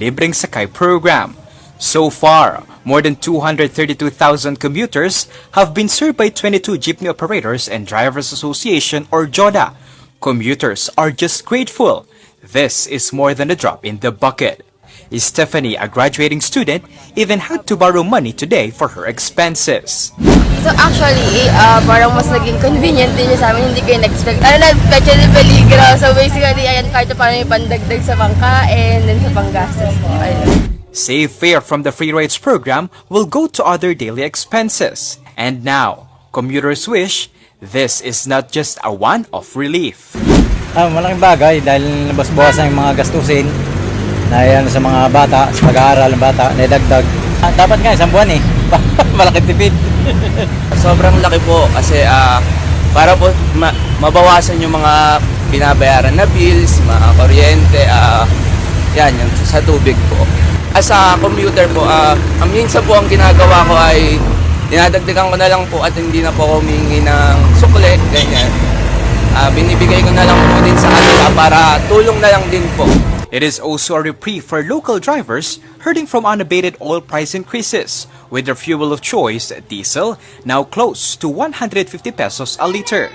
Libreng Sakay program. So far, more than 232,000 commuters have been served by 22 Jeepney Operators and Drivers Association or JODA. Commuters are just grateful. This is more than a drop in the bucket. Stephanie, a graduating student, even had to borrow money today for her expenses. So actually, parang mas naging convenient din siya sa amin, hindi kayo na-expect. Ano na, especially peligro. So basically, ayan, kahit paano yung pandagdag sa pangkain, then sa panggastos. Ayun. Save fare from the free rides program will go to other daily expenses. And now, commuters wish this is not just a one-off relief. Malaking bagay dahil nabas-bawasan yung mga gastusin na yan sa mga bata, sa pag-aaral ng bata, naidagdag. Dapat nga isang buwan eh, malaking tipid. Sobrang laki po kasi para po mabawasan yung mga binabayaran na bills, mga kuryente, yan, yung sa tubig po. As a commuter po, ang minsan po ang ginagawa ko ay dinadagdagan ko na lang po at hindi na po ako humingi ng sukle, ganyan. Binibigay ko na lang po din sa kanila para tulong na lang din po. It is also a reprieve for local drivers hurting from unabated oil price increases, with their fuel of choice, diesel, now close to 150 pesos a liter.